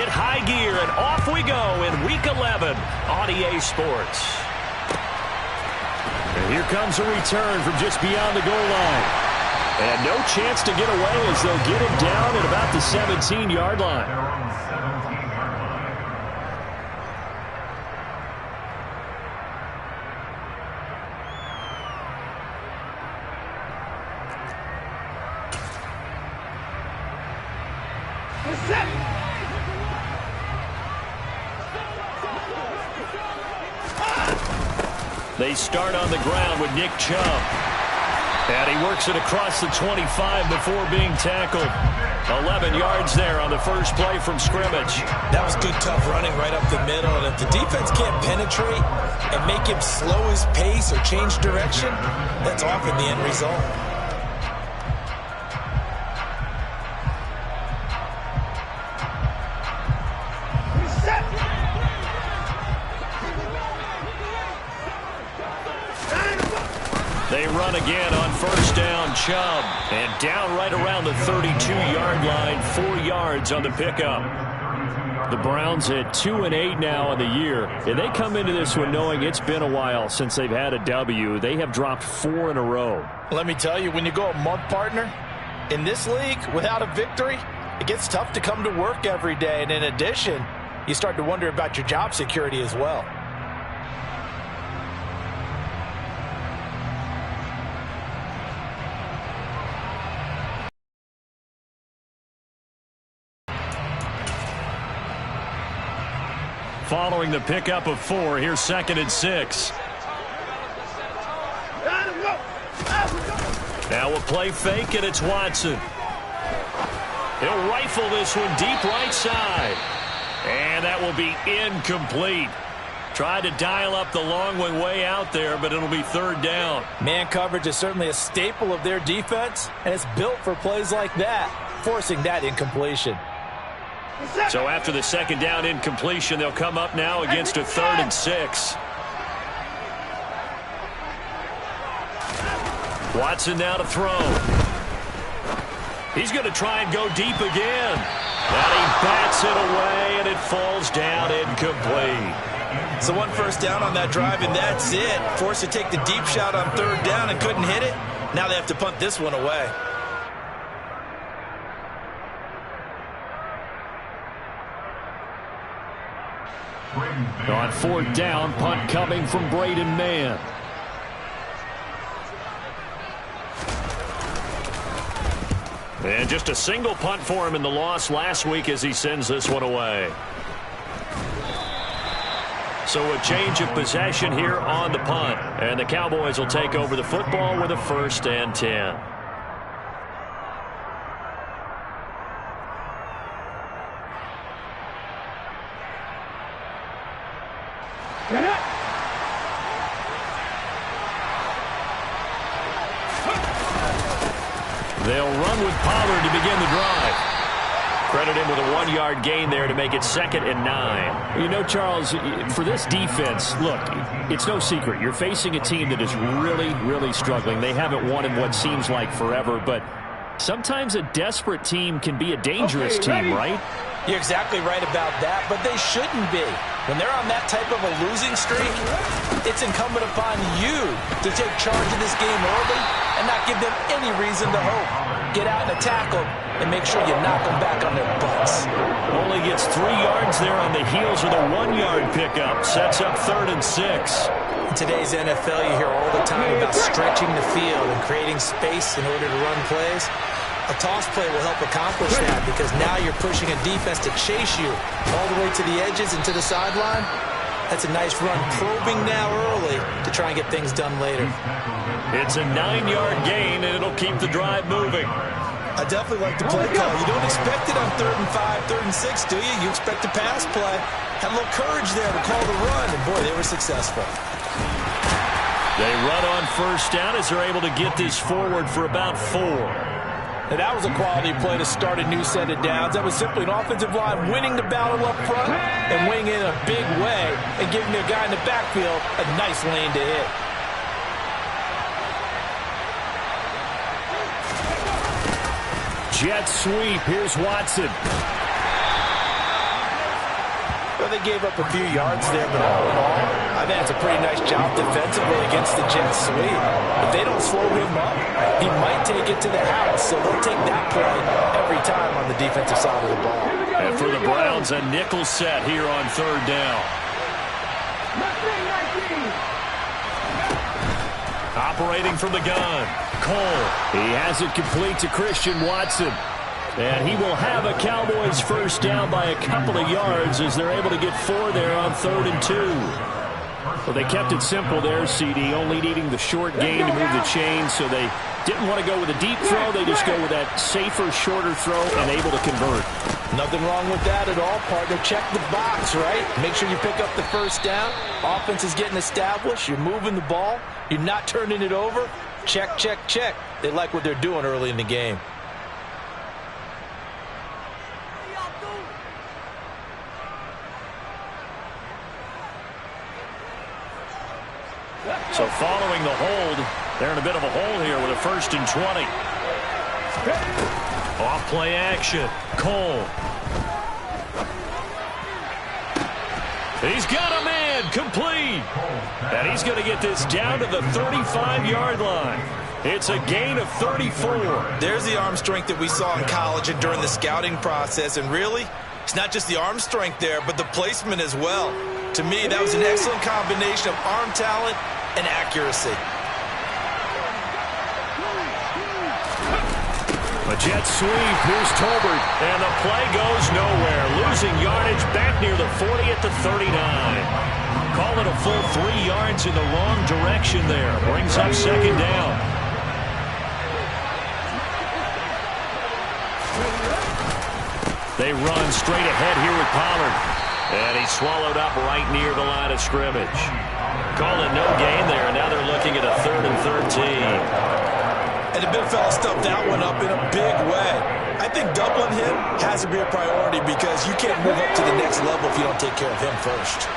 hit high gear, and off we go in Week 11 on EA Sports. And here comes a return from just beyond the goal line. And no chance to get away as they'll get him down at about the 17-yard line. They start on the ground with Nick Chubb. And he works it across the 25 before being tackled. 11 yards there on the first play from scrimmage. That was good, tough running right up the middle. And if the defense can't penetrate and make him slow his pace or change direction, that's often the end result. They run again on first down, Chubb. And down right around the 32-yard line, 4 yards on the pickup. The Browns at 2-8 now on the year. And they come into this one knowing it's been a while since they've had a W. They have dropped 4 in a row. Let me tell you, when you go a month, partner, in this league without a victory, it gets tough to come to work every day. And in addition, you start to wonder about your job security as well. Following the pickup of 4, here's 2nd and 6. Now a play fake, and it's Watson. He'll rifle this one deep right side. And that will be incomplete. Tried to dial up the long one way out there, but it'll be 3rd down. Man coverage is certainly a staple of their defense, and it's built for plays like that, forcing that incompletion. So after the 2nd down incompletion, they'll come up now against a 3rd and 6. Watson now to throw. He's going to try and go deep again. And he bats it away, and it falls down incomplete. So 1 first down on that drive, and that's it. Forced to take the deep shot on 3rd down and couldn't hit it. Now they have to punt this one away. On 4th down, punt coming from Braden Mann. And just a single punt for him in the loss last week as he sends this one away. So a change of possession here on the punt. And the Cowboys will take over the football with a 1st and 10. They'll run with Pollard to begin the drive. Credit him with a 1-yard gain there to make it 2nd and 9. You know, Charles, for this defense, look, it's no secret. You're facing a team that is really, really struggling. They haven't won in what seems like forever, but sometimes a desperate team can be a dangerous team, right? You're exactly right about that, but they shouldn't be. When they're on that type of a losing streak, it's incumbent upon you to take charge of this game early and not give them any reason to hope. Get out and tackle and make sure you knock them back on their butts. Only gets 3 yards there on the heels of the 1-yard pickup. Sets up 3rd and 6. In today's NFL, you hear all the time about stretching the field and creating space in order to run plays. A toss play will help accomplish that because now you're pushing a defense to chase you all the way to the edges and to the sideline. That's a nice run, probing now early to try and get things done later. It's a 9-yard gain, and it'll keep the drive moving. I definitely like the play call. You don't expect it on 3rd and 5, 3rd and 6, do you? You expect a pass play. Had a little courage there to call the run, and boy, they were successful. They run on 1st down as they're able to get this forward for about 4. And that was a quality play to start a new set of downs. That was simply an offensive line winning the battle up front and winning in a big way and giving their guy in the backfield a nice lane to hit. Jet sweep. Here's Watson. they gave up a few yards there, but all in all, I think it's a pretty nice job defensively against the Jets sweep. If they don't slow him up, he might take it to the house, so they'll take that play every time on the defensive side of the ball. And for the Browns, a nickel set here on third down. Operating from the gun, Cole. He has it complete to Christian Watson. And he will have a Cowboys first down by a couple of yards as they're able to get 4 there on 3rd and 2. Well, they kept it simple there, CD, only needing the short gain to move the chain, so they didn't want to go with a deep throw. They just go with that safer, shorter throw and able to convert. Nothing wrong with that at all, partner. Check the box, right? Make sure you pick up the first down. Offense is getting established. You're moving the ball. You're not turning it over. Check, check, check. They like what they're doing early in the game. So following the hold, they're in a bit of a hole here with a 1st and 20. Off play action. Cole. He's got a man complete. And he's going to get this down to the 35-yard line. It's a gain of 34. There's the arm strength that we saw in college and during the scouting process. And really, it's not just the arm strength there, but the placement as well. To me, that was an excellent combination of arm talent and accuracy. A jet sweep. Here's Tolbert. And the play goes nowhere. Losing yardage back near the 40 at the 39. Call it a full 3 yards in the wrong direction there. Brings up 2nd down. They run straight ahead here with Pollard. And he's swallowed up right near the line of scrimmage. Call it no gain there, and now they're looking at a 3rd and 13. And the big fella stuffed that one up in a big way. I think doubling him has to be a priority because you can't move up to the next level if you don't take care of him first.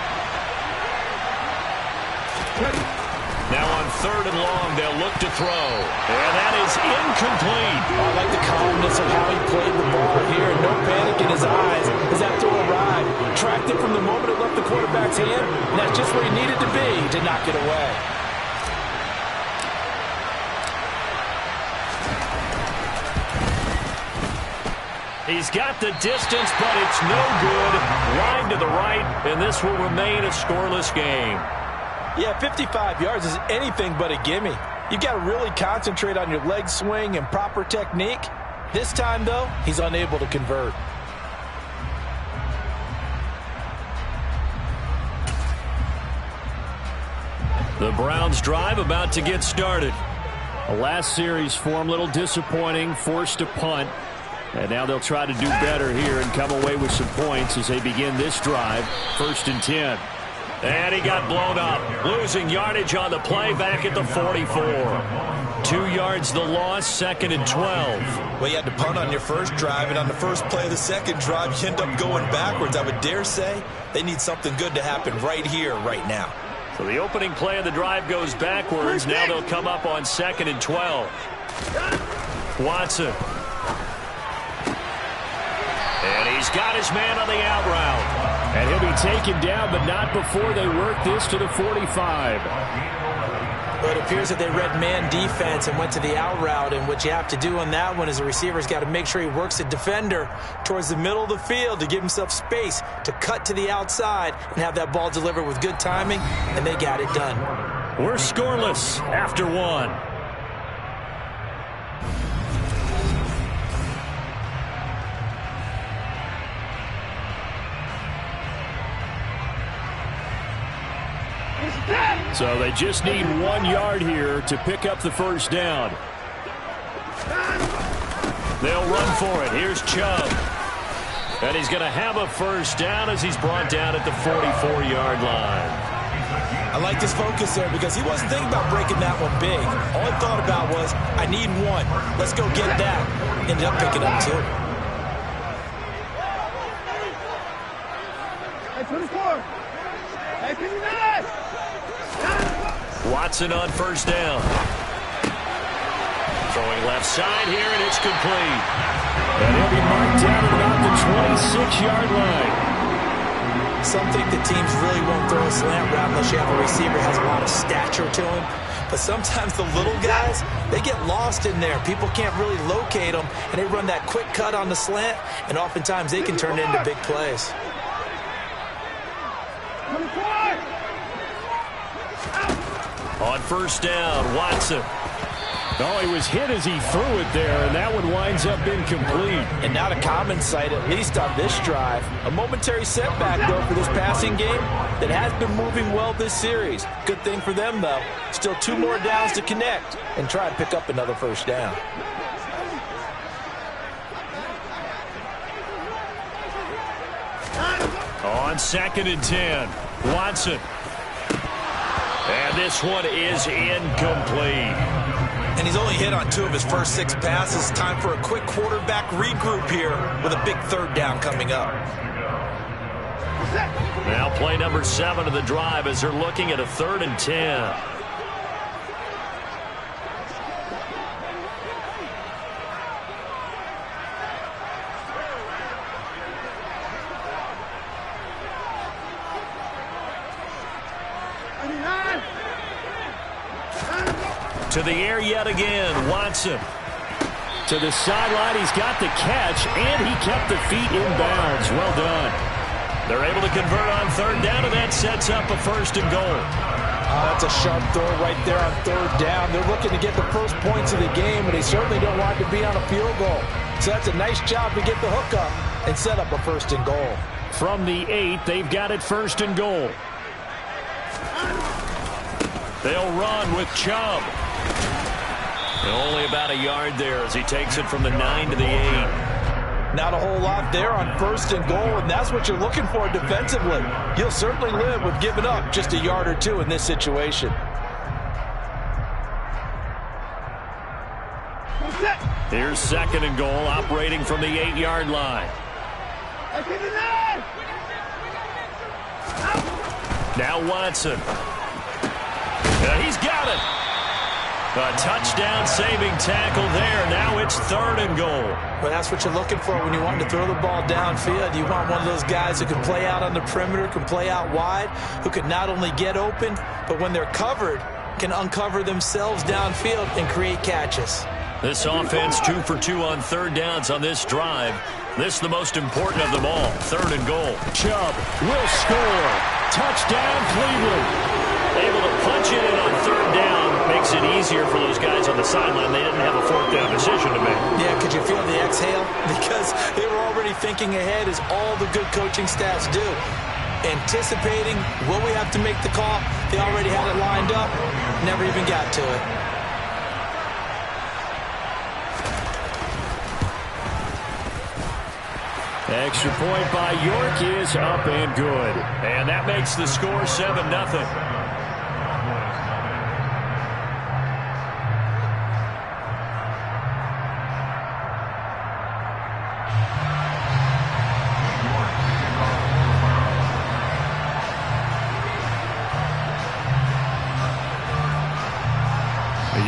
Now on 3rd and long, they'll look to throw. And that is incomplete. I like the calmness of how he played the ball here. No panic in his eyes as that throw arrived. Tracked it from the moment it left the quarterback's hand, and that's just where he needed to be to knock it away. He's got the distance, but it's no good. Wide to the right, and this will remain a scoreless game. Yeah, 55 yards is anything but a gimme. You've got to really concentrate on your leg swing and proper technique. This time, though, he's unable to convert. The Browns drive about to get started. The last series form a little disappointing, forced a punt. And now they'll try to do better here and come away with some points as they begin this drive. 1st and 10. And he got blown up. Losing yardage on the play back at the 44. 2 yards the loss, 2nd and 12. Well, you had to punt on your first drive, and on the first play of the second drive, you end up going backwards. I would dare say they need something good to happen right here, right now. So the opening play of the drive goes backwards. Now they'll come up on 2nd and 12. Watson. And he's got his man on the out route. And he'll be taken down, but not before they work this to the 45. Well, it appears that they read man defense and went to the out route, and what you have to do on that one is the receiver's got to make sure he works the defender towards the middle of the field to give himself space to cut to the outside and have that ball delivered with good timing, and they got it done. We're scoreless after 1. So they just need 1 yard here to pick up the first down. They'll run for it. Here's Chubb. And he's going to have a first down as he's brought down at the 44-yard line. I like this focus there because he wasn't thinking about breaking that one big. All he thought about was, I need 1. Let's go get that. Ended up picking up 2. Watson on first down. Throwing left side here, and it's complete. And he'll be marked down at about the 26-yard line. some think that teams really won't throw a slant route unless you have a receiver that has a lot of stature to him. But sometimes the little guys, they get lost in there. People can't really locate them, and they run that quick cut on the slant, and oftentimes they can turn it into big plays. On first down, Watson. Oh, he was hit as he threw it there, and that one winds up incomplete. And not a common sight, at least on this drive. A momentary setback, though, for this passing game that has been moving well this series. Good thing for them, though. Still 2 more downs to connect and try and pick up another first down. On 2nd and 10, Watson. And this one is incomplete. And he's only hit on 2 of his first 6 passes. Time for a quick quarterback regroup here with a big 3rd down coming up. Now play number 7 of the drive as they're looking at a 3rd and 10. To the air yet again, Watson. To the sideline, he's got the catch, and he kept the feet in bounds. Well done. They're able to convert on 3rd down, and that sets up a 1st and goal. That's a sharp throw right there on 3rd down. They're looking to get the first points of the game, and they certainly don't want to be on a field goal. So that's a nice job to get the hook up and set up a 1st and goal. From the 8, they've got it 1st and goal. They'll run with Chubb. Only about a yard there as he takes it from the 9 to the 8. Not a whole lot there on 1st and goal, and that's what you're looking for defensively. You'll certainly live with giving up just a yard or 2 in this situation. Here's 2nd and goal, operating from the 8-yard line. Now Watson. He's got it. A touchdown-saving tackle there. Now it's 3rd and goal. Well, that's what you're looking for when you want to throw the ball downfield. You want one of those guys who can play out on the perimeter, can play out wide, who can not only get open, but when they're covered, can uncover themselves downfield and create catches. This offense 2 for 2 on 3rd downs on this drive. This is the most important of them all. 3rd and goal. Chubb will score. Touchdown, Cleveland. Able to punch it in on 3rd down. Makes it easier for those guys on the sideline. They didn't have a 4th down decision to make. Yeah, could you feel the exhale? Because they were already thinking ahead, as all the good coaching staffs do. Anticipating, will we have to make the call? They already had it lined up. Never even got to it. Extra point by York is up and good. And that makes the score 7-0.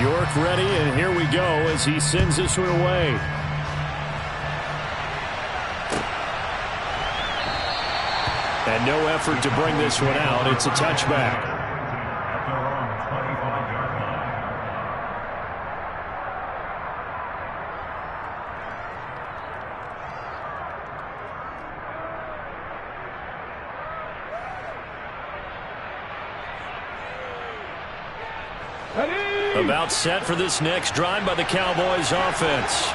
York ready, and here we go as he sends this one away. And no effort to bring this one out. It's a touchback. About set for this next drive by the Cowboys offense.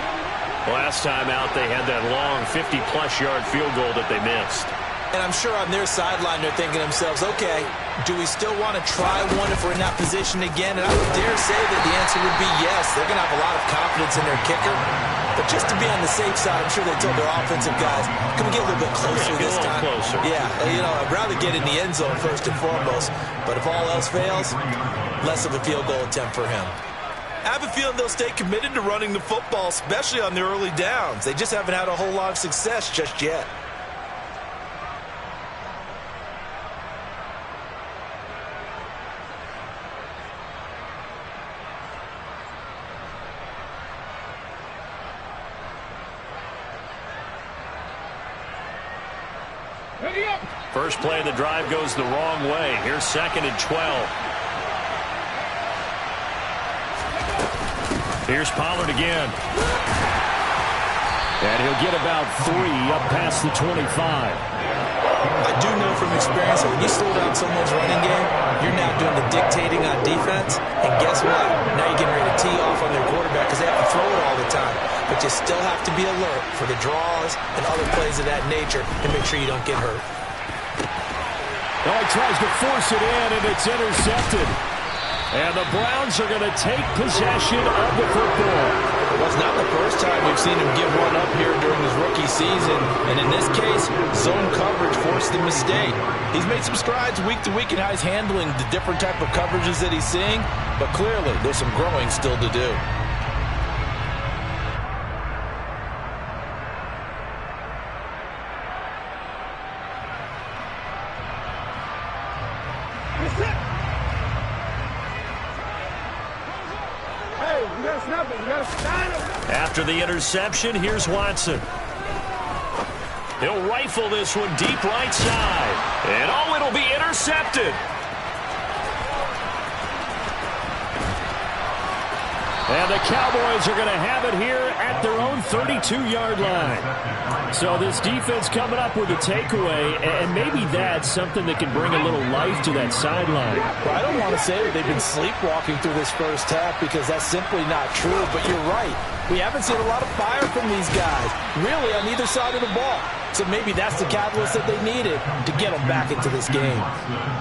Last time out, they had that long 50-plus yard field goal that they missed. And I'm sure on their sideline they're thinking to themselves, okay, do we still want to try one if we're in that position again? And I would dare say that the answer would be yes. They're going to have a lot of confidence in their kicker. But just to be on the safe side, I'm sure they told their offensive guys, can we get a little bit closer this time? Closer. Yeah, you know, I'd rather get in the end zone first and foremost. But if all else fails, less of a field goal attempt for him. I have a feeling they'll stay committed to running the football, especially on their early downs. They just haven't had a whole lot of success just yet. First play of the drive goes the wrong way. Here's 2nd and 12. Here's Pollard again. And he'll get about 3 up past the 25. I do know from experience that when you slow down someone's running game, you're now doing the dictating on defense. And guess what? Now you're getting ready to tee off on their quarterback because they have to throw it all the time. But you still have to be alert for the draws and other plays of that nature and make sure you don't get hurt. Oh, he tries to force it in, and it's intercepted. And the Browns are going to take possession of the football. Well, it's not the first time we've seen him give one up here during his rookie season. And in this case, zone coverage forced the mistake. He's made some strides week to week in how he's handling the different type of coverages that he's seeing. But clearly, there's some growing still to do. After the interception, here's Watson. He'll rifle this one deep right side. And oh, it'll be intercepted. And the Cowboys are going to have it here at their own 32-yard line. So this defense coming up with a takeaway, and maybe that's something that can bring a little life to that sideline. Well, I don't want to say that they've been sleepwalking through this first half because that's simply not true, but you're right. We haven't seen a lot of fire from these guys, really on either side of the ball. So maybe that's the catalyst that they needed to get them back into this game.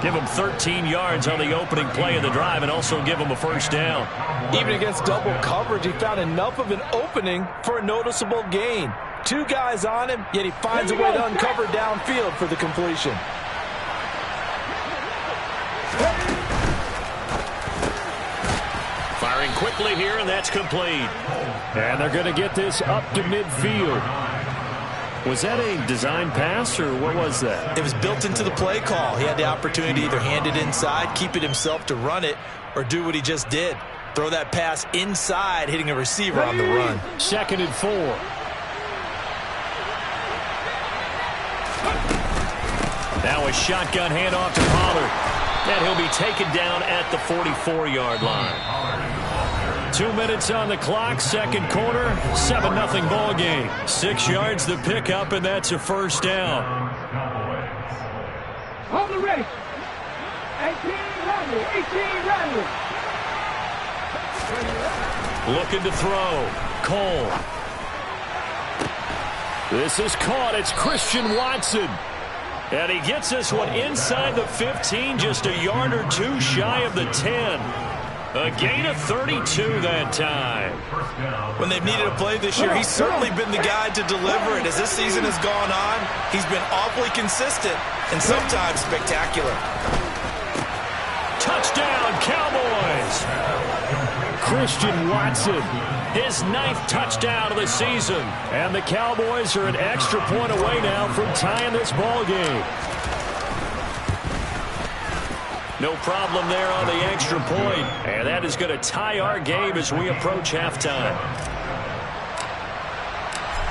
Give them 13 yards on the opening play of the drive and also give them a first down. Even against double coverage, he found enough of an opening for a noticeable gain. 2 guys on him, yet he finds a way to uncover downfield for the completion. Firing quickly here, and that's complete. And they're going to get this up to midfield. Was that a design pass, or what was that? It was built into the play call. He had the opportunity to either hand it inside, keep it himself to run it, or do what he just did. Throw that pass inside, hitting a receiver on the run. 2nd and 4. Now a shotgun handoff to Pollard. And he'll be taken down at the 44-yard line. 2 minutes on the clock, 2nd quarter, 7-0 ball game. 6 yards the pickup, and that's a first down. On the race. 18 running. Looking to throw. Cole. This is caught. It's Christian Watson. And he gets this one inside the 15, just a yard or 2 shy of the 10. A gain of 32 that time. When they've needed a play this year, he's certainly been the guy to deliver it. As this season has gone on, he's been awfully consistent and sometimes spectacular. Touchdown, Cowboys! Christian Watson. His 9th touchdown of the season. And the Cowboys are an extra point away now from tying this ball game. No problem there on the extra point. And that is going to tie our game as we approach halftime.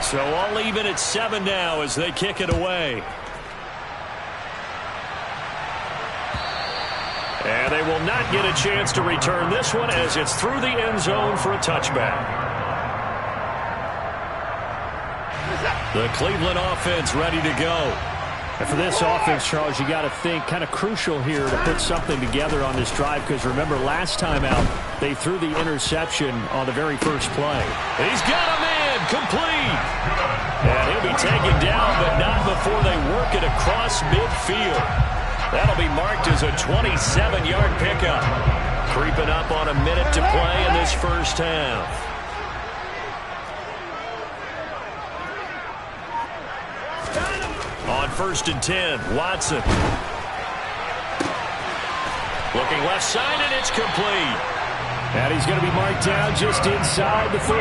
So I'll leave it at 7 now as they kick it away. And they will not get a chance to return this one as it's through the end zone for a touchback. The Cleveland offense ready to go. And for this offense, Charles, you got to think kind of crucial here to put something together on this drive because remember last time out they threw the interception on the very first play. He's got a man complete. And he'll be taken down, but not before they work it across midfield. That'll be marked as a 27-yard pickup. Creeping up on a minute to play in this first half. On 1st and 10, Watson. Looking left side, and it's complete. And he's going to be marked down just inside the 35.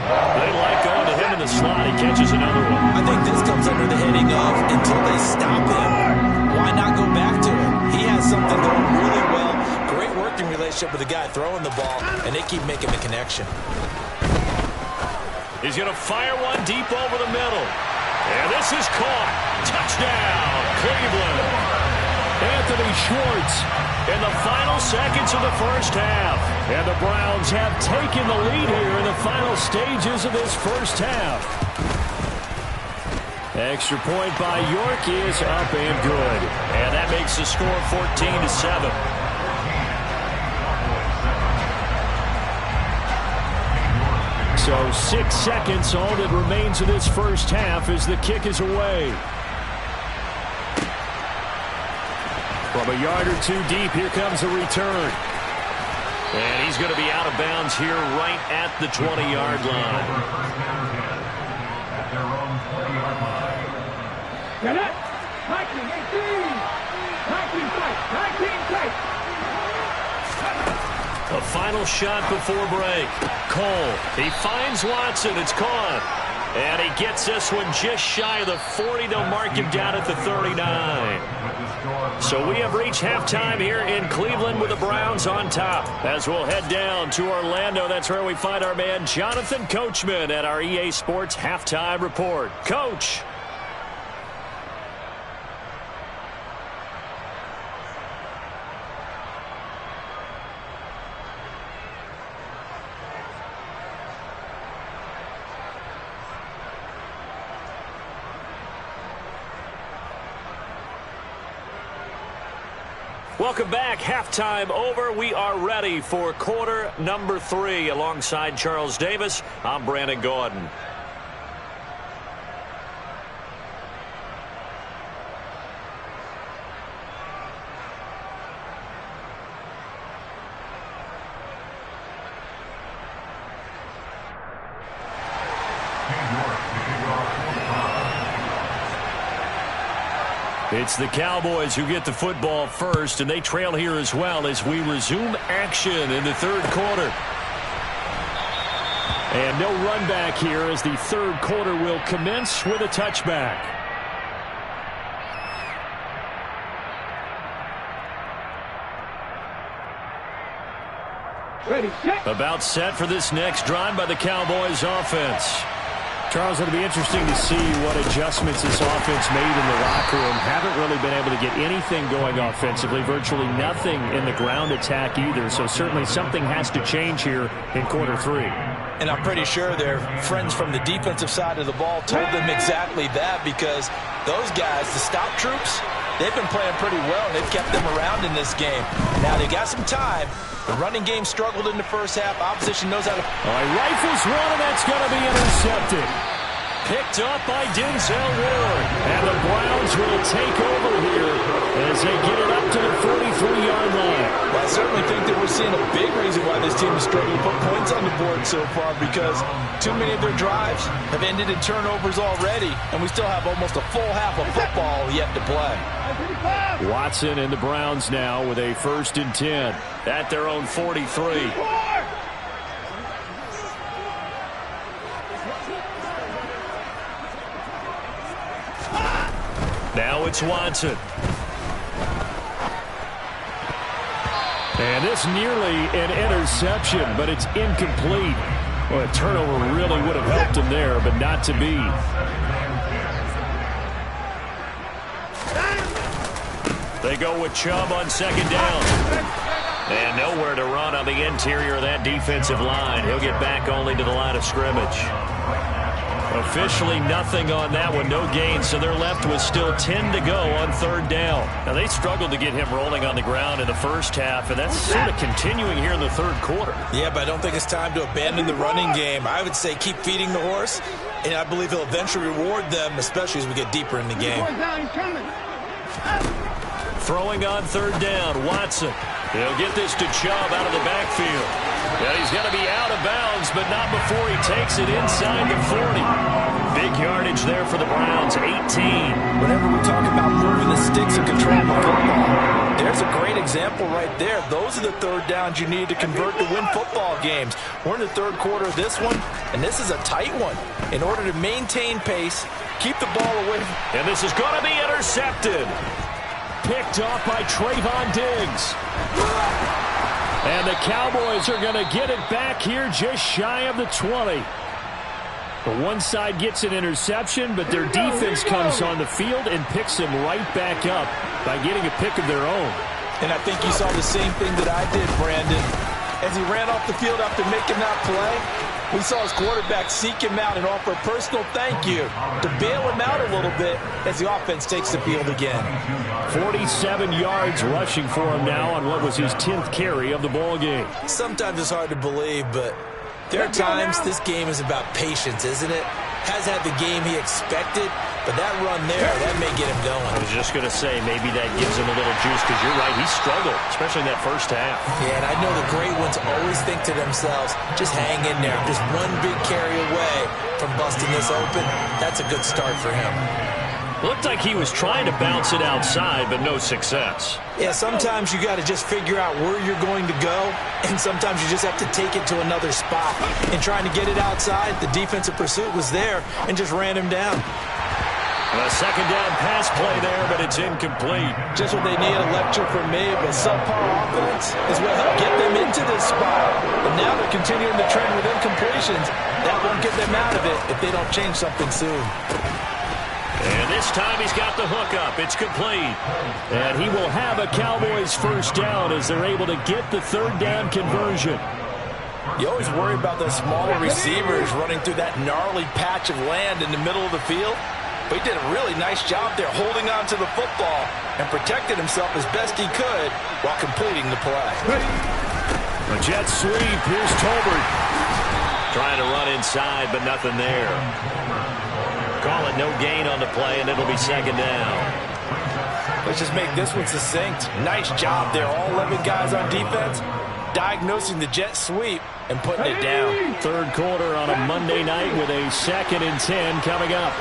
They like going to him in the slot. He catches another one. I think this comes under the heading of until they stop him, why not go back to him? He has something going really well. Great working relationship with the guy throwing the ball, and they keep making the connection. He's going to fire one deep over the middle. And this is caught. Touchdown, Cleveland. Anthony Schwartz in the final seconds of the first half. And the Browns have taken the lead here in the final stages of this first half. Extra point by York is up and good. And that makes the score 14-7. So 6 seconds, all that remains of this first half as the kick is away. From a yard or two deep, here comes a return. And he's going to be out of bounds here right at the 20-yard line. Get it! 19, 18! 19 fight! A final shot before break. Cole, he finds Watson. It's caught. And he gets this one just shy of the 40. They'll mark him down at the 39. So we have reached halftime here in Cleveland with the Browns on top. As we'll head down to Orlando, that's where we find our man Jonathan Coachman at our EA Sports Halftime Report. Coach. Welcome back. Halftime over. We are ready for quarter number 3. Alongside Charles Davis, I'm Brandon Gordon. It's the Cowboys who get the football first, and they trail here as well as we resume action in the third quarter. And no run back here as the third quarter will commence with a touchback. Ready, set! About set for this next drive by the Cowboys offense. Charles, it'll be interesting to see what adjustments this offense made in the locker room. Haven't really been able to get anything going offensively, virtually nothing in the ground attack either. So certainly something has to change here in quarter 3. And I'm pretty sure their friends from the defensive side of the ball told them exactly that, because those guys, the stop troops, they've been playing pretty well. They've kept them around in this game. Now they got some time. The running game struggled in the first half. Opposition knows how to... All right, rifles one, and that's going to be intercepted. Picked up by Denzel Ward. And the Browns will take over here as they get it up to the 43-yard line. Well, I certainly think that we're seeing a big reason why this team is struggling to put points on the board so far, because too many of their drives have ended in turnovers already, and we still have almost a full half of football yet to play. Watson and the Browns now with a 1st and 10 at their own 43. Now it's Watson. And this nearly an interception, but it's incomplete. Well, a turnover really would have helped him there, but not to be. They go with Chubb on 2nd down. And nowhere to run on the interior of that defensive line. He'll get back only to the line of scrimmage. Officially nothing on that one, no gain, so they're left with still 10 to go on 3rd down. Now, they struggled to get him rolling on the ground in the first half, and that's sort of continuing here in the third quarter. Yeah, but I don't think it's time to abandon the running game. I would say keep feeding the horse, and I believe he'll eventually reward them, especially as we get deeper in the game. Throwing on 3rd down, Watson. He'll get this to Chubb out of the backfield. Yeah, he's going to be out of bounds, but not before he takes it inside the 40. Big yardage there for the Browns, 18. Whenever we talk about moving the sticks and controlling the football, there's a great example right there. Those are the 3rd downs you need to convert to win football games. We're in the 3rd quarter of this one, and this is a tight one. In order to maintain pace, keep the ball away. And this is going to be intercepted. Picked off by Trayvon Diggs. And the Cowboys are going to get it back here just shy of the 20. The one side gets an interception, but their defense comes on the field and picks them right back up by getting a pick of their own. And I think you saw the same thing that I did, Brandon. As he ran off the field after making that play, we saw his quarterback seek him out and offer a personal thank you to bail him out a little bit as the offense takes the field again. 47 yards rushing for him now on what was his 10th carry of the ball game. Sometimes it's hard to believe, but there are times this game is about patience, isn't it? Has had the game he expected, but that run there, that may get him going. I was just going to say, maybe that gives him a little juice, because you're right, he struggled, especially in that first half. Yeah, and I know the great ones always think to themselves, just hang in there. I'm just one big carry away from busting this open. That's a good start for him. Looked like he was trying to bounce it outside, but no success. Yeah, sometimes you got to just figure out where you're going to go, and sometimes you just have to take it to another spot. And trying to get it outside, the defensive pursuit was there and just ran him down. A second down pass play there, but it's incomplete. Just what they need, a lecture from me, but subpar offense is what helped get them into this spot. And now they're continuing the trend with incompletions. That won't get them out of it if they don't change something soon. And this time he's got the hook up. It's complete. And he will have a Cowboys first down as they're able to get the third down conversion. You always worry about those smaller receivers running through that gnarly patch of land in the middle of the field. But he did a really nice job there holding on to the football and protected himself as best he could while completing the play. A jet sweep. Here's Tolbert. Trying to run inside, but nothing there. Call it no gain on the play, and it'll be second down. Let's just make this one succinct. Nice job there. All 11 guys on defense diagnosing the jet sweep and putting it down. Third quarter on a Monday night with a 2nd and 10 coming up.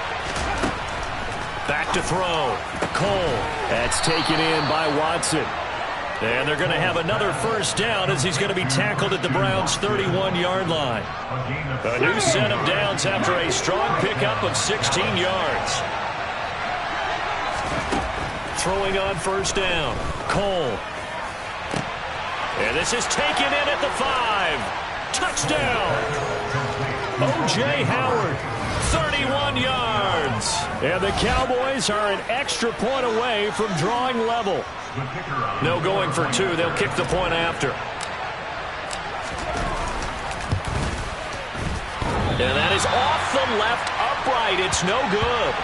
Back to throw. Cole. That's taken in by Watson. And they're going to have another first down as he's going to be tackled at the Browns' 31-yard line. A new set of downs after a strong pickup of 16 yards. Throwing on first down. Cole. And this is taken in at the 5. Touchdown. O.J. Howard. 31 yards. And the Cowboys are an extra point away from drawing level. No going for 2. They'll kick the point after. And that is off the left upright. It's no good.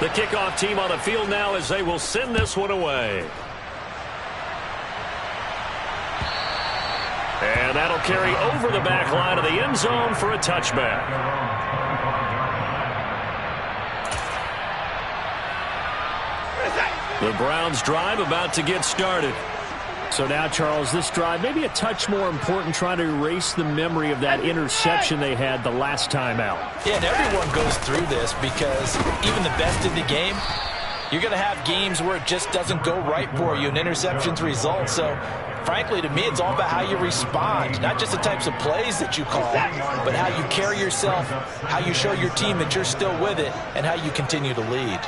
The kickoff team on the field now as they will send this one away. And that'll carry over the back line of the end zone for a touchback. The Browns drive about to get started. So now, Charles, this drive maybe a touch more important, trying to erase the memory of that interception they had the last time out. Yeah, and everyone goes through this because even the best in the game, you're going to have games where it just doesn't go right for you and interceptions result. So, frankly, to me, it's all about how you respond, not just the types of plays that you call, but how you carry yourself, how you show your team that you're still with it, and how you continue to lead.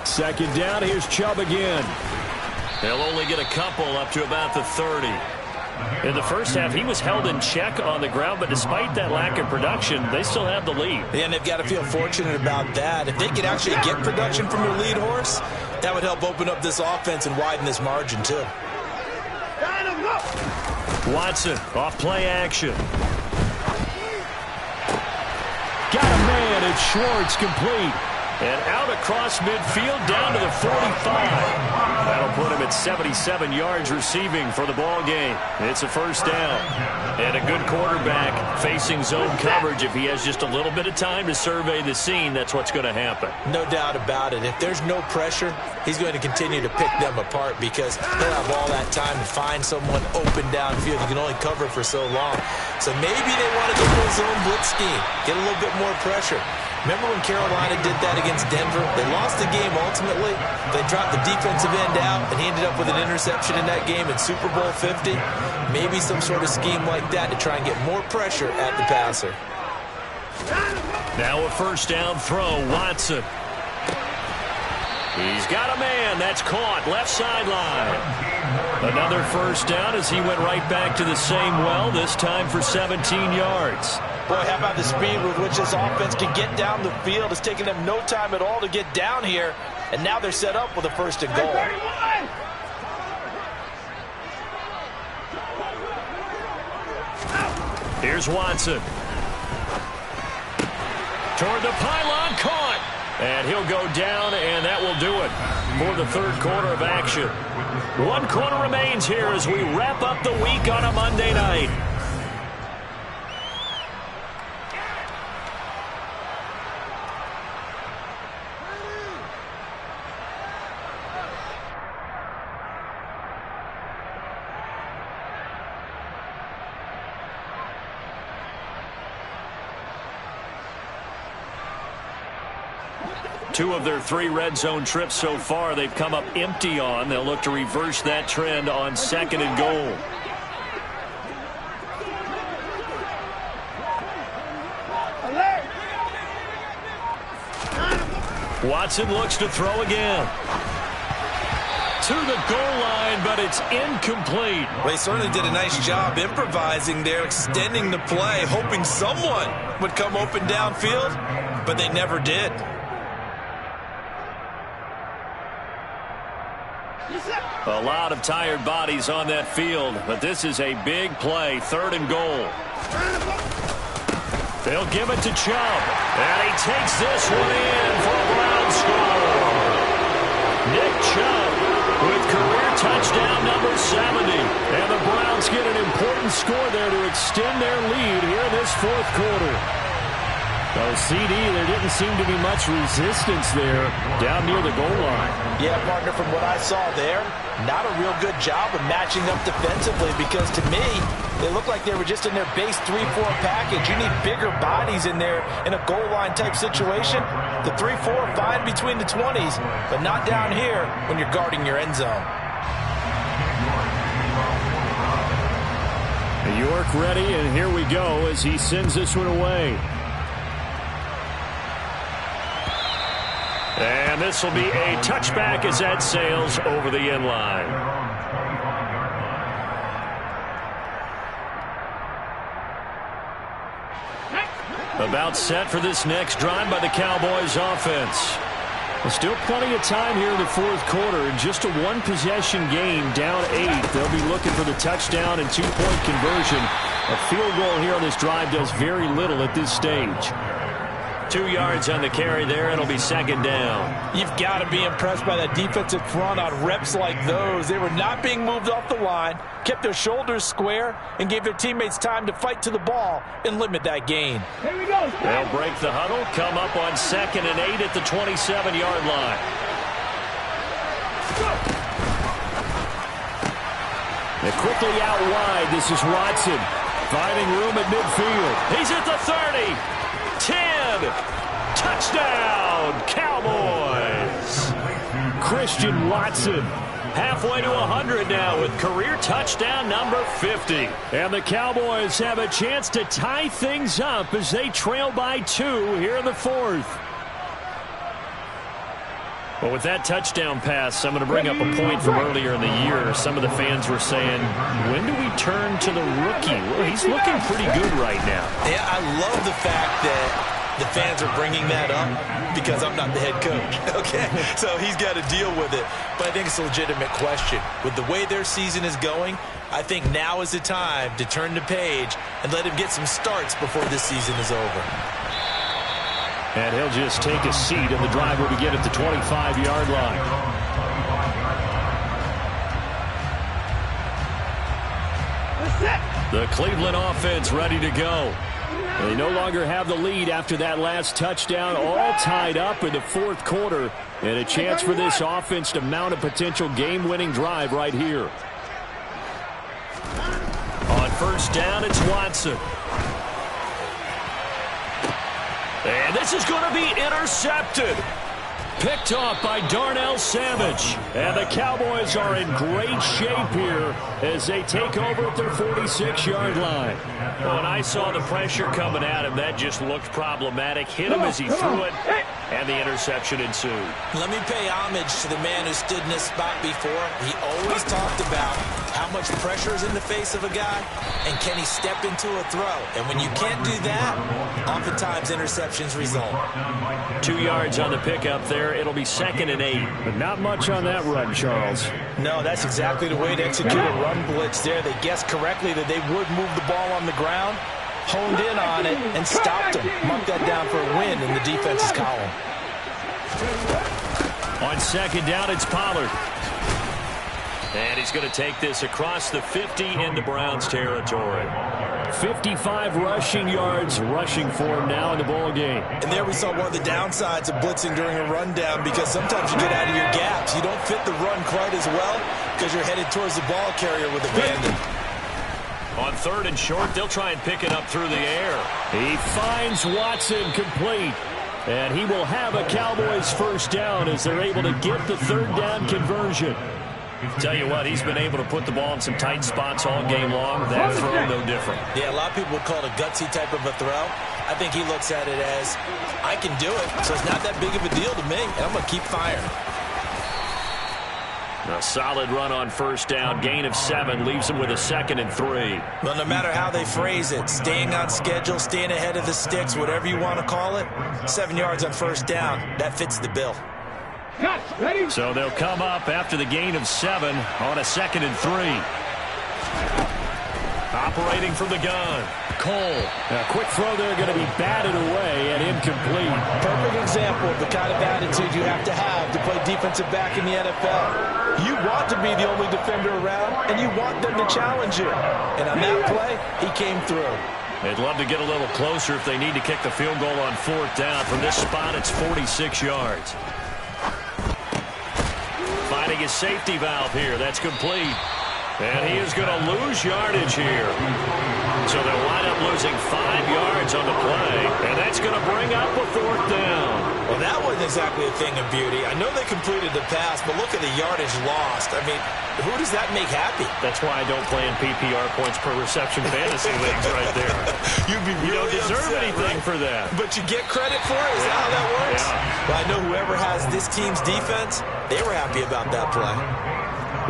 Second down, here's Chubb again. They'll only get a couple up to about the 30. In the first half, he was held in check on the ground, but despite that lack of production, they still have the lead. Yeah, and they've got to feel fortunate about that. If they could actually get production from their lead horse, that would help open up this offense and widen this margin, too. Watson, off play action. Got a man, it's Schwartz, complete. And out across midfield down to the 45. That'll put him at 77 yards receiving for the ball game. It's a first down. And a good quarterback facing zone coverage. If he has just a little bit of time to survey the scene, that's what's going to happen. No doubt about it. If there's no pressure, he's going to continue to pick them apart because he'll have all that time to find someone open downfield. You can only cover for so long. So maybe they want to go to a zone blitz scheme, get a little bit more pressure. Remember when Carolina did that against Denver? They lost the game ultimately. They dropped the defensive end out, and he ended up with an interception in that game in Super Bowl 50. Maybe some sort of scheme like that to try and get more pressure at the passer. Now a first down throw, Watson. He's got a man. That's caught left sideline. Another first down as he went right back to the same well, this time for 17 yards. Boy, how about the speed with which this offense can get down the field? It's taking them no time at all to get down here, and now they're set up with a first and goal. Here's Watson. Toward the pylon, caught. And he'll go down, and that will do it for the third quarter of action. 1 quarter remains here as we wrap up the week on a Monday night. Two of their 3 red zone trips so far they've come up empty on. They'll look to reverse that trend on 2nd and goal. Watson looks to throw again. To the goal line, but it's incomplete. Well, they certainly did a nice job improvising there, extending the play, hoping someone would come open downfield, but they never did. A lot of tired bodies on that field, but this is a big play, 3rd and goal. They'll give it to Chubb, and he takes this one in for a Brown score. Nick Chubb with career touchdown number 70, and the Browns get an important score there to extend their lead here in this 4th quarter. Oh, CD, there didn't seem to be much resistance there down near the goal line. Yeah, partner, from what I saw there, not a real good job of matching up defensively because to me, they looked like they were just in their base 3-4 package. You need bigger bodies in there in a goal line type situation. The 3-4 fine between the 20s, but not down here when you're guarding your end zone. York ready, and here we go as he sends this one away. And this will be a touchback as that sails over the end line. About set for this next drive by the Cowboys offense. There's still plenty of time here in the 4th quarter. Just a 1-possession game, down 8. They'll be looking for the touchdown and 2-point conversion. A field goal here on this drive does very little at this stage. 2 yards on the carry there. It'll be 2nd down. You've got to be impressed by that defensive front on reps like those. They were not being moved off the line, kept their shoulders square, and gave their teammates time to fight to the ball and limit that gain. Here we go. They'll break the huddle, come up on 2nd and 8 at the 27-yard line. And quickly out wide, this is Watson. Finding room at midfield. He's at the 30. 10. Touchdown, Cowboys. Christian Watson halfway to 100 now with career touchdown number 50. And the Cowboys have a chance to tie things up as they trail by 2 here in the 4th. Well, with that touchdown pass, I'm going to bring up a point from earlier in the year. Some of the fans were saying, when do we turn to the rookie? Well, he's looking pretty good right now. Yeah, I love the fact that the fans are bringing that up because I'm not the head coach, okay? So he's got to deal with it. But I think it's a legitimate question. With the way their season is going, I think now is the time to turn the page and let him get some starts before this season is over. And he'll just take a seat, and the drive will begin at the 25-yard line. The Cleveland offense ready to go. They no longer have the lead after that last touchdown, all tied up in the 4th quarter, and a chance for this offense to mount a potential game-winning drive right here. On 1st down, it's Watson. And this is going to be intercepted. Picked off by Darnell Savage. And the Cowboys are in great shape here as they take over at their 46-yard line. When I saw the pressure coming at him, that just looked problematic. Hit him as he threw it, and the interception ensued. Let me pay homage to the man who stood in this spot before. He always talked about how much pressure is in the face of a guy, and can he step into a throw. And when you can't do that, oftentimes interceptions result. 2 yards on the pickup there. It'll be 2nd and 8. But not much on that run, Charles. No, that's exactly the way to execute a run blitz there. They guessed correctly that they would move the ball on the ground, honed in on it, and stopped them. Mark that down for a win in the defense's column. On 2nd down, it's Pollard. And he's going to take this across the 50 into Browns territory. 55 rushing yards rushing for him now in the ball game. And there we saw one of the downsides of blitzing during a rundown, because sometimes you get out of your gaps. You don't fit the run quite as well because you're headed towards the ball carrier with abandon. On 3rd and short, they'll try and pick it up through the air. He finds Watson complete. And he will have a Cowboys first down as they're able to get the 3rd down conversion. Tell you what, he's been able to put the ball in some tight spots all game long. That throw, no different. Yeah, a lot of people would call it a gutsy type of a throw. I think he looks at it as, I can do it, so it's not that big of a deal to me, and I'm going to keep firing. A solid run on 1st down. Gain of 7 leaves him with a 2nd and 3. Well, no matter how they phrase it, staying on schedule, staying ahead of the sticks, whatever you want to call it, 7 yards on 1st down, that fits the bill. So they'll come up after the gain of 7 on a 2nd and 3. Operating from the gun, Cole. A quick throw there going to be batted away and incomplete. Perfect example of the kind of attitude you have to play defensive back in the NFL. You want to be the only defender around, and you want them to challenge you. And on that play, he came through. They'd love to get a little closer if they need to kick the field goal on 4th down. From this spot, it's 46 yards. Finding his safety valve here. That's complete. And he is going to lose yardage here. So they'll wind up losing 5 yards on the play. And that's going to bring up a 4th down. Well, that wasn't exactly a thing of beauty. I know they completed the pass, but look at the yardage lost. I mean, who does that make happy? That's why I don't play in PPR points per reception fantasy leagues right there. You'd be You really don't deserve upset, anything right? for that. But you get credit for it? Is that how that works? Yeah. Well, I know whoever has this team's defense, they were happy about that play.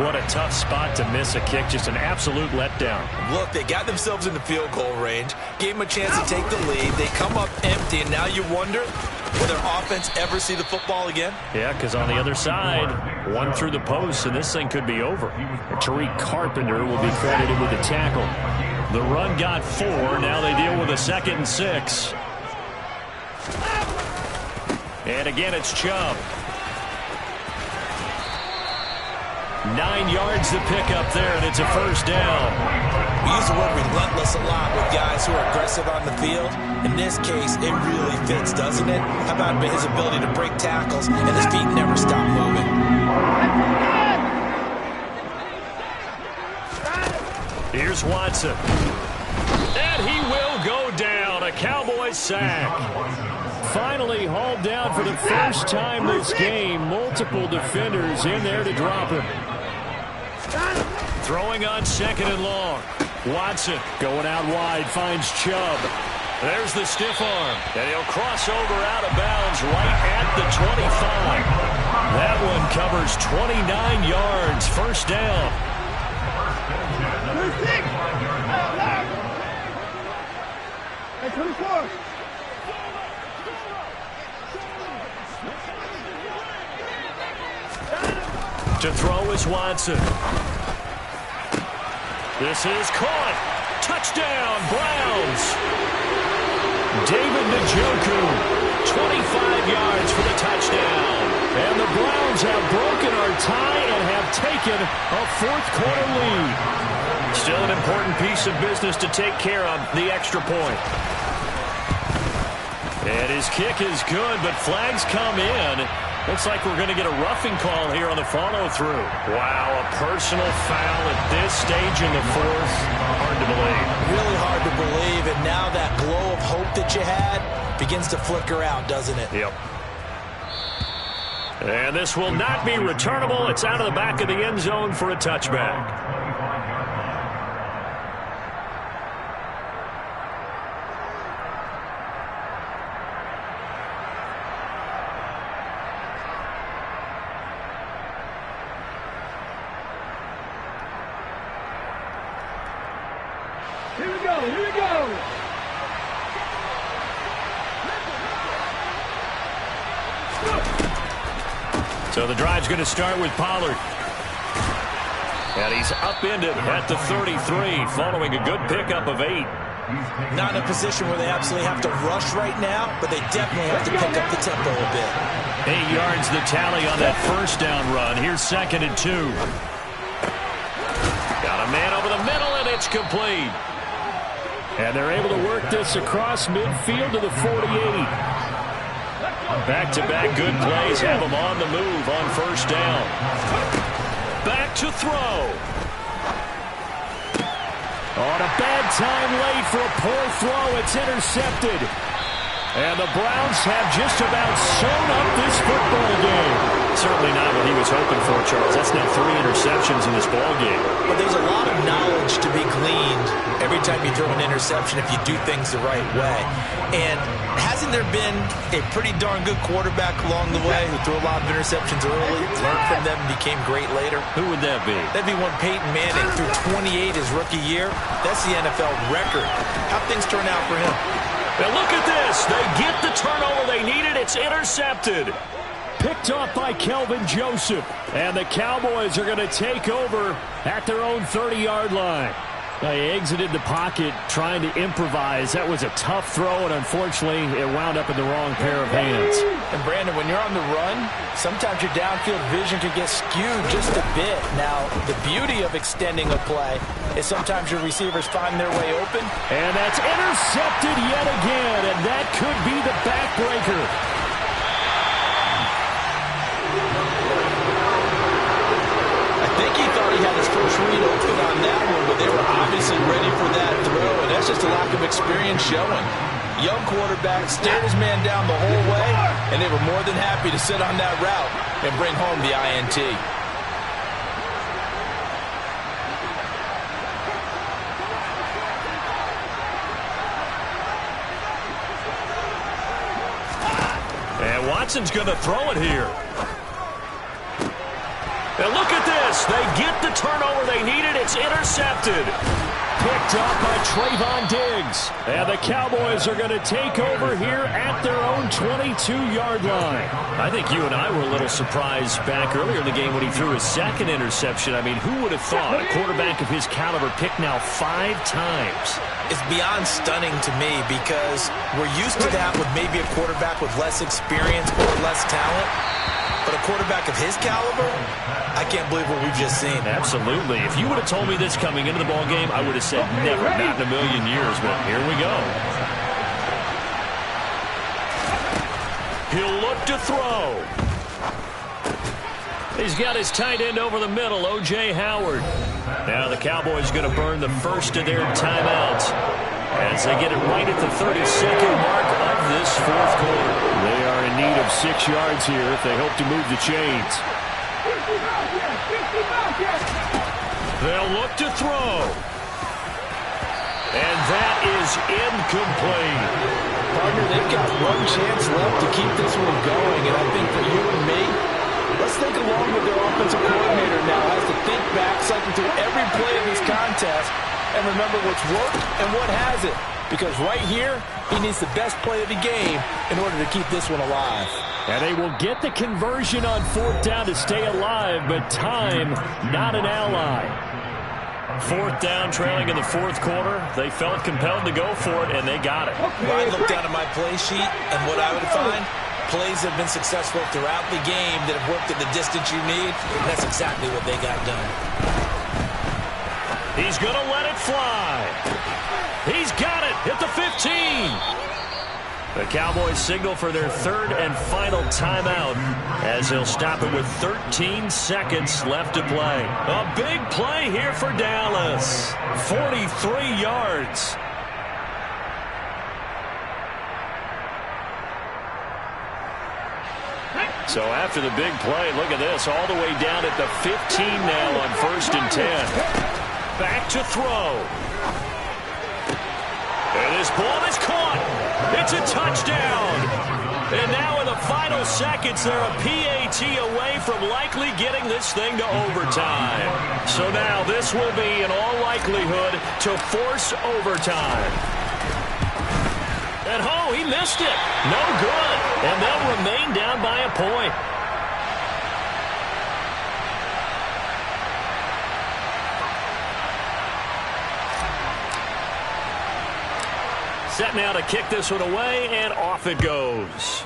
What a tough spot to miss a kick. Just an absolute letdown. Look, they got themselves in the field goal range, gave them a chance to take the lead. They come up empty, and now you wonder, will their offense ever see the football again? Yeah, because on the other side, one through the post, and this thing could be over. Tariq Carpenter will be credited with the tackle. The run got 4. Now they deal with a 2nd and 6. And again, it's Chubb. 9 yards to pick up there, and it's a 1st down. We use the word relentless a lot with guys who are aggressive on the field. In this case, it really fits, doesn't it? How about his ability to break tackles and his feet never stop moving? Here's Watson. And he will go down. A Cowboys sack. Finally hauled down for the first time this game. Multiple defenders in there to drop him. Throwing on 2nd and long. Watson going out wide, finds Chubb. There's the stiff arm. And he'll cross over out of bounds right at the 25. That one covers 29 yards. 1st down. To throw is Watson. This is caught. Touchdown, Browns. David Njoku, 25 yards for the touchdown. And the Browns have broken our tie and have taken a 4th quarter lead. Still an important piece of business to take care of, the extra point. And his kick is good, but flags come in. Looks like we're going to get a roughing call here on the follow-through. Wow, a personal foul at this stage in the 4th. Hard to believe. Really hard to believe, and now that glow of hope that you had begins to flicker out, doesn't it? Yep. And this will not be returnable. It's out of the back of the end zone for a touchback. So the drive's going to start with Pollard. And he's upended at the 33 following a good pickup of 8. Not in a position where they absolutely have to rush right now, but they definitely have to pick up the tempo a bit. 8 yards the tally on that first down run. Here's 2nd and 2. Got a man over the middle, and it's complete. And they're able to work this across midfield to the 48. Back-to-back good plays have them on the move on first down. Back to throw. On a bad time late for a poor throw. It's intercepted. And the Browns have just about sewn up this football game. Certainly not what he was hoping for, Charles. That's now 3 interceptions in this ball game. But there's a lot of knowledge to be gleaned every time you throw an interception if you do things the right way. And hasn't there been a pretty darn good quarterback along the way who threw a lot of interceptions early, learned from them, and became great later? Who would that be? That'd be one Peyton Manning threw 28 his rookie year. That's the NFL record. How'd things turn out for him? And look at this. They get the turnover they needed. It's intercepted. Picked off by Kelvin Joseph. And the Cowboys are going to take over at their own 30-yard line. They exited the pocket trying to improvise. That was a tough throw, and unfortunately, it wound up in the wrong pair of hands. And, Brandon, when you're on the run, sometimes your downfield vision can get skewed just a bit. Now, the beauty of extending a play is sometimes your receivers find their way open. And that's intercepted yet again, and that could be the backbreaker. I think he thought he had his first read open on that one, but they were obviously ready for that throw, and that's just a lack of experience showing. Young quarterback stared his man down the whole way, and they were more than happy to sit on that route and bring home the INT. And Watson's going to throw it here. And look at this. They get the turnover they needed. It's intercepted. Picked up by Trayvon Diggs. And the Cowboys are going to take over here at their own 22-yard line. I think you and I were a little surprised back earlier in the game when he threw his 2nd interception. I mean, who would have thought a quarterback of his caliber picked now 5 times? It's beyond stunning to me because we're used to that with maybe a quarterback with less experience or less talent. But a quarterback of his caliber, I can't believe what we've just seen. Absolutely. If you would have told me this coming into the ball game, I would have said never, not in a million years. But here we go. He'll look to throw. He's got his tight end over the middle, O.J. Howard. Now the Cowboys going to burn the first of their timeouts as they get it right at the 32nd mark of this 4th quarter. They are in need of 6 yards here if they hope to move the chains. They'll look to throw. And that is incomplete. Partner, they've got one chance left to keep this one going, and I think for you and me, let's think along with their offensive coordinator now has to think back, cycle through every play of this contest, and remember what's worked and what hasn't. Because right here, he needs the best play of the game in order to keep this one alive. And they will get the conversion on 4th down to stay alive, but time, not an ally. 4th down, trailing in the 4th quarter. They felt compelled to go for it, and they got it. Well, I look down at my play sheet, and what I would find, plays have been successful throughout the game that have worked at the distance you need, and that's exactly what they got done. He's going to let it fly. He's got it at the 15. The Cowboys signal for their 3rd and final timeout as they'll stop it with 13 seconds left to play. A big play here for Dallas. 43 yards. So after the big play, look at this, all the way down at the 15 now on 1st and 10. Back to throw. And this ball is caught. It's a touchdown. And now in the final seconds, they're a PAT away from likely getting this thing to overtime. So now this will be, in all likelihood, to force overtime. And oh, he missed it. No good. And they'll remain down by a point. Set now to kick this one away, and off it goes.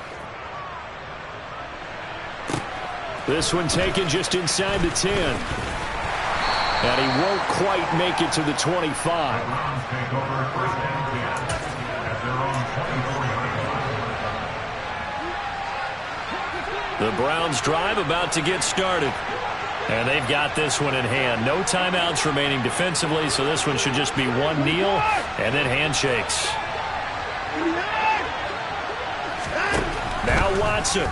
This one taken just inside the 10. And he won't quite make it to the 25. The Browns drive about to get started. And they've got this one in hand. No timeouts remaining defensively, so this one should just be one kneel and then handshakes. Now Watson.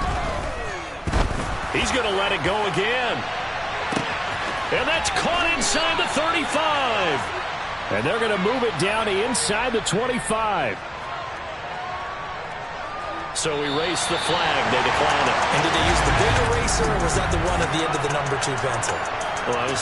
He's going to let it go again. And that's caught inside the 35. And they're going to move it down to inside the 25. So erase the flag. They decline it. And did they use the big eraser, or was that the one at the end of the number 2 pencil? Well, I was